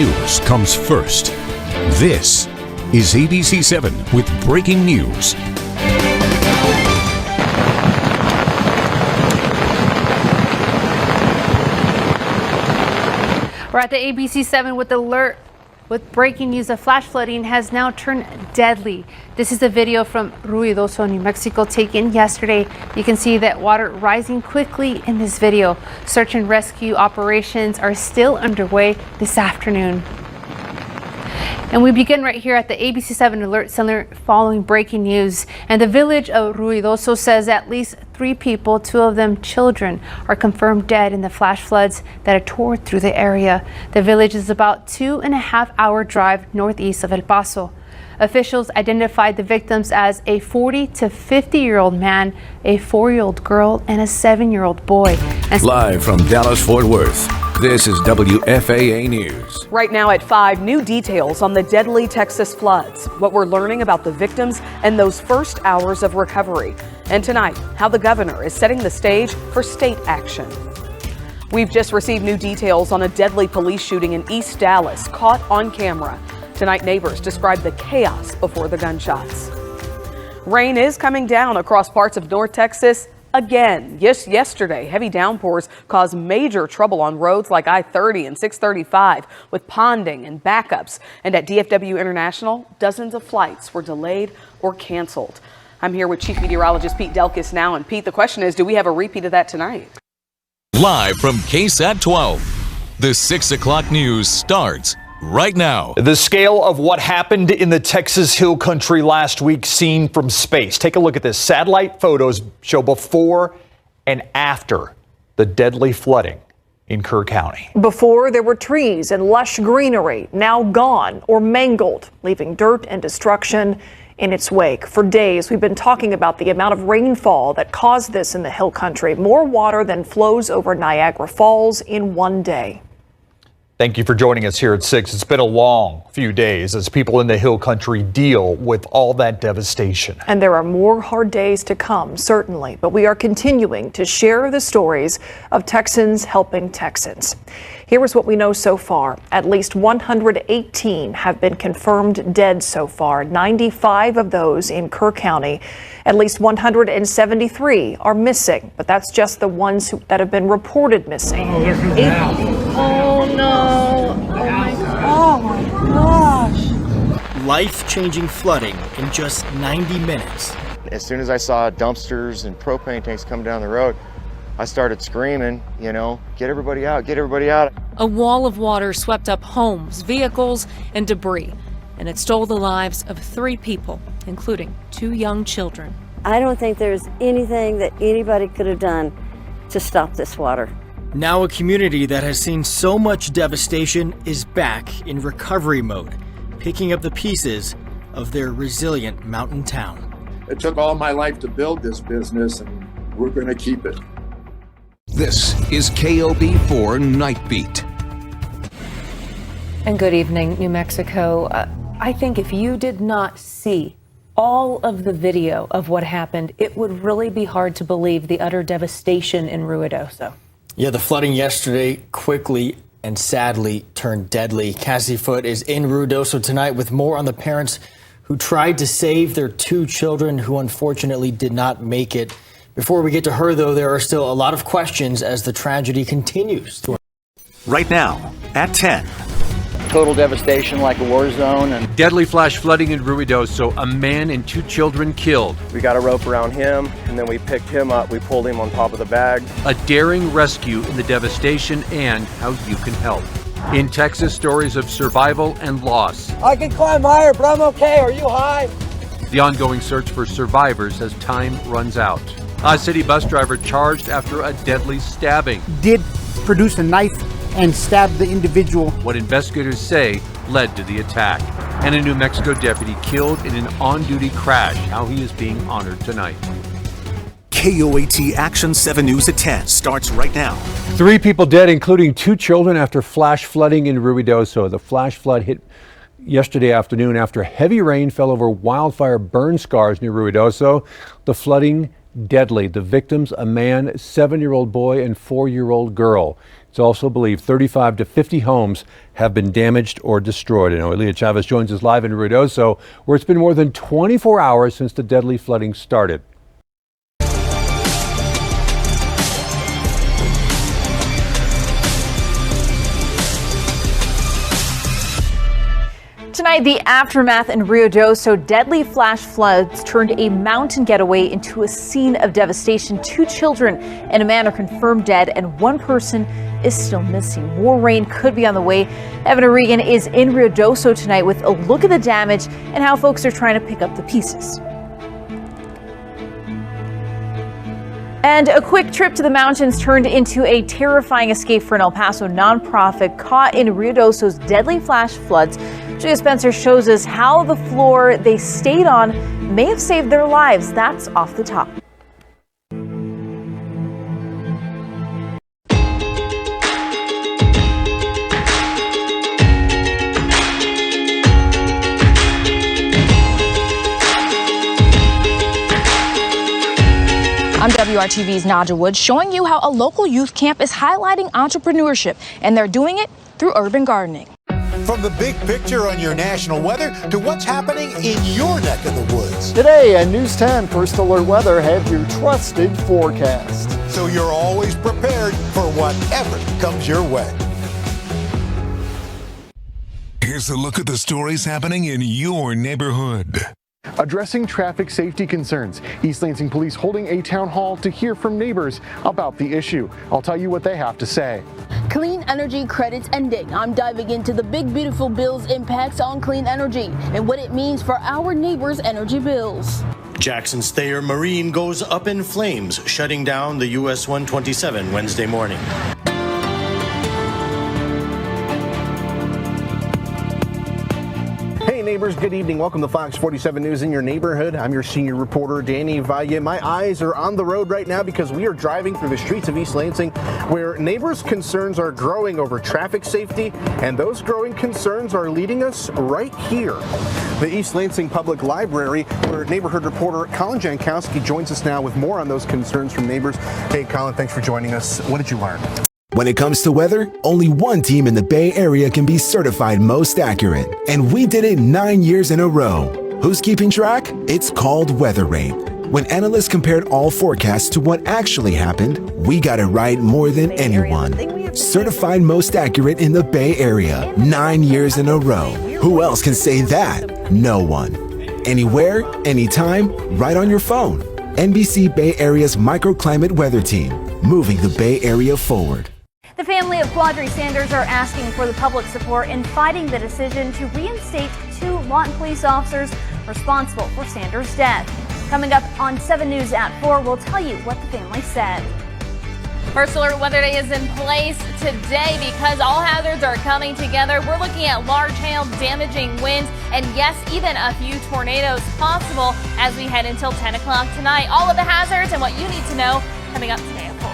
news comes first. This is ABC 7 with breaking news. We're at the ABC 7 with alert with breaking news. A flash flooding has now turned deadly. This is a video from Ruidoso, New Mexico, taken yesterday. You can see that water rising quickly in this video. Search and rescue operations are still underway this afternoon. And we begin right here at the ABC 7 Alert Center following breaking news. And the village of Ruidoso says at least 3 people, 2 of them children, are confirmed dead in the flash floods that have tore through the area. The village is about 2.5-hour drive northeast of El Paso. Officials identified the victims as a 40 to 50-year-old man, a 4-year-old girl, and a 7-year-old boy. Live from Dallas-Fort Worth, this is WFAA News. Right now at 5, new details on the deadly Texas floods, what we're learning about the victims and those first hours of recovery. And tonight, how the governor is setting the stage for state action. We've just received new details on a deadly police shooting in East Dallas, caught on camera. Tonight, neighbors describe the chaos before the gunshots. Rain is coming down across parts of North Texas again. Yesterday, heavy downpours caused major trouble on roads like I-30 and 635 with ponding and backups. And at DFW International, dozens of flights were delayed or canceled. I'm here with Chief Meteorologist Pete Delkus now. And Pete, the question is, do we have a repeat of that tonight? Live from KSAT 12, the 6 o'clock news starts right now. The scale of what happened in the Texas Hill Country last week seen from space. Take a look at this. Satellite photos show before and after the deadly flooding in Kerr County. Before, there were trees and lush greenery, now gone or mangled, leaving dirt and destruction in its wake. For days, we've been talking about the amount of rainfall that caused this in the Hill Country. More water than flows over Niagara Falls in one day. Thank you for joining us here at 6. It's been a long few days as people in the Hill Country deal with all that devastation. And there are more hard days to come, certainly, but we are continuing to share the stories of Texans helping Texans. Here is what we know so far. At least 118 have been confirmed dead so far, 95 of those in Kerr County. At least 173 are missing, but that's just the ones that have been reported missing. Oh no! Oh my gosh! Life-changing flooding in just 90 minutes. As soon as I saw dumpsters and propane tanks come down the road, I started screaming, get everybody out, get everybody out. A wall of water swept up homes, vehicles, and debris, and it stole the lives of 3 people, including 2 young children. I don't think there's anything that anybody could have done to stop this water. Now a community that has seen so much devastation is back in recovery mode, picking up the pieces of their resilient mountain town. It took all my life to build this business, and we're going to keep it. This is KOB4 Night Beat. And good evening, New Mexico. I think if you did not see all of the video of what happened, it would really be hard to believe the utter devastation in Ruidoso. Yeah, the flooding yesterday quickly and sadly turned deadly. Cassie Foote is in Ruidoso tonight with more on the parents who tried to save their 2 children who unfortunately did not make it. Before we get to her, though, there are still a lot of questions as the tragedy continues. Right now, at 10. Total devastation like a war zone. And deadly flash flooding in Ruidoso, a man and 2 children killed. We got a rope around him, and then we picked him up. We pulled him on top of the bag. A daring rescue in the devastation and how you can help. In Texas, stories of survival and loss. I can climb higher, but I'm okay. Are you high? The ongoing search for survivors as time runs out. A city bus driver charged after a deadly stabbing. Did produce a knife and stabbed the individual. What investigators say led to the attack. And a New Mexico deputy killed in an on-duty crash. How he is being honored tonight. KOAT Action 7 News at 10 starts right now. 3 people dead, including 2 children, after flash flooding in Ruidoso. The flash flood hit yesterday afternoon after heavy rain fell over wildfire burn scars near Ruidoso. The flooding deadly. The victims, a man, 7-year-old boy, and 4-year-old girl. It's also believed 35 to 50 homes have been damaged or destroyed. And Elia Chavez joins us live in Ruidoso, where it's been more than 24 hours since the deadly flooding started. Tonight, the aftermath in Ruidoso. Deadly flash floods turned a mountain getaway into a scene of devastation. 2 children and a man are confirmed dead, and 1 person is still missing. More rain could be on the way. Evan Regan is in Ruidoso tonight with a look at the damage and how folks are trying to pick up the pieces. And a quick trip to the mountains turned into a terrifying escape for an El Paso nonprofit caught in Ruidoso's deadly flash floods. Julia Spencer shows us how the floor they stayed on may have saved their lives. That's Off the Top. I'm WRTV's Nadja Woods, showing you how a local youth camp is highlighting entrepreneurship, and they're doing it through urban gardening. From the big picture on your national weather to what's happening in your neck of the woods. Today at News 10 First Alert Weather, have your trusted forecast. So you're always prepared for whatever comes your way. Here's a look at the stories happening in your neighborhood. Addressing traffic safety concerns. East Lansing Police holding a town hall to hear from neighbors about the issue. I'll tell you what they have to say. Clean energy credits ending. I'm diving into the big beautiful bill's impacts on clean energy and what it means for our neighbors' energy bills. Jackson's Thayer Marine goes up in flames, shutting down the US 127 Wednesday morning. Neighbors, good evening. Welcome to Fox 47 News in your neighborhood. I'm your senior reporter, Danny Valle. My eyes are on the road right now because we are driving through the streets of East Lansing where neighbors' concerns are growing over traffic safety, and those growing concerns are leading us right here. The East Lansing Public Library, where neighborhood reporter Colin Jankowski joins us now with more on those concerns from neighbors. Hey, Colin, thanks for joining us. What did you learn? When it comes to weather, only one team in the Bay Area can be certified most accurate. And we did it 9 years in a row. Who's keeping track? It's called Weather Rate. When analysts compared all forecasts to what actually happened, we got it right more than anyone. Certified most accurate in the Bay Area 9 years in a row. Who else can say that? No one. Anywhere, anytime, right on your phone. NBC Bay Area's microclimate weather team, moving the Bay Area forward. The family of Quadri Sanders are asking for the public support in fighting the decision to reinstate 2 Lawton police officers responsible for Sanders' death. Coming up on 7 News at 4, we'll tell you what the family said. First Alert Weather Day is in place today because all hazards are coming together. We're looking at large hail, damaging winds, and yes, even a few tornadoes possible as we head until 10 o'clock tonight. All of the hazards and what you need to know coming up today at 4.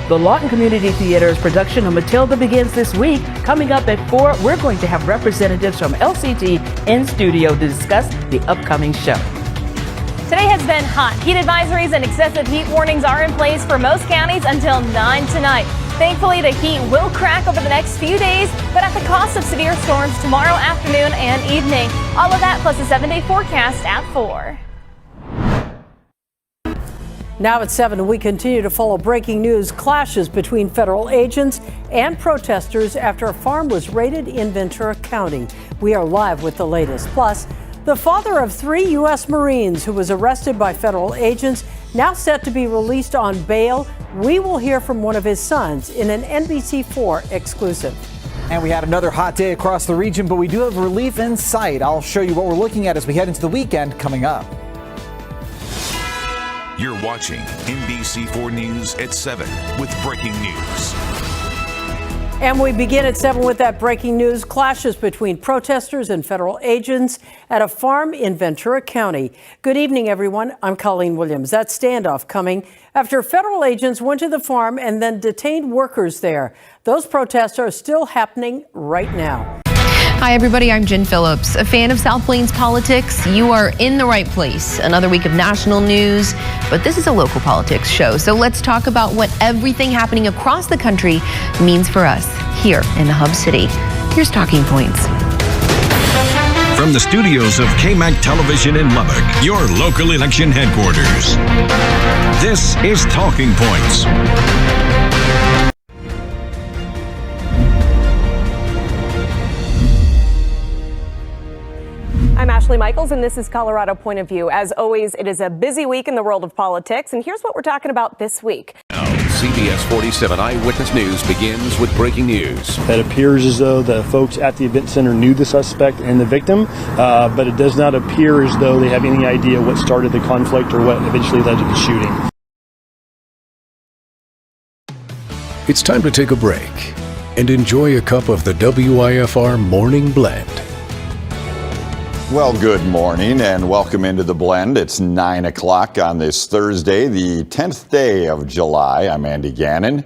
The Lawton Community Theater's production of Matilda begins this week. Coming up at 4, we're going to have representatives from LCT in studio to discuss the upcoming show. Today has been hot. Heat advisories and excessive heat warnings are in place for most counties until 9 tonight. Thankfully, the heat will crack over the next few days, but at the cost of severe storms tomorrow afternoon and evening. All of that plus a 7-day forecast at 4. Now at 7, we continue to follow breaking news: clashes between federal agents and protesters after a farm was raided in Ventura County. We are live with the latest. Plus, the father of 3 U.S. Marines who was arrested by federal agents now set to be released on bail. We will hear from one of his sons in an NBC4 exclusive. And we had another hot day across the region, but we do have relief in sight. I'll show you what we're looking at as we head into the weekend coming up. You're watching NBC4 News at 7 with breaking news. And we begin at 7 with that breaking news. Clashes between protesters and federal agents at a farm in Ventura County. Good evening, everyone. I'm Colleen Williams. That standoff coming after federal agents went to the farm and then detained workers there. Those protests are still happening right now. Hi, everybody. I'm Jen Phillips. A fan of South Plains politics? You are in the right place. Another week of national news, but this is a local politics show. So let's talk about what everything happening across the country means for us here in the Hub City. Here's Talking Points. From the studios of KMAC Television in Lubbock, your local election headquarters. This is Talking Points. I'm Ashley Michaels, and this is Colorado Point of View. As always, it is a busy week in the world of politics, and here's what we're talking about this week. CBS 47 Eyewitness News begins with breaking news. It appears as though the folks at the event center knew the suspect and the victim, but it does not appear as though they have any idea what started the conflict or what eventually led to the shooting. It's time to take a break and enjoy a cup of the WIFR Morning Blend. Well, good morning and welcome into the Blend. It's 9 o'clock on this Thursday, the 10th day of July. I'm Andy Gannon.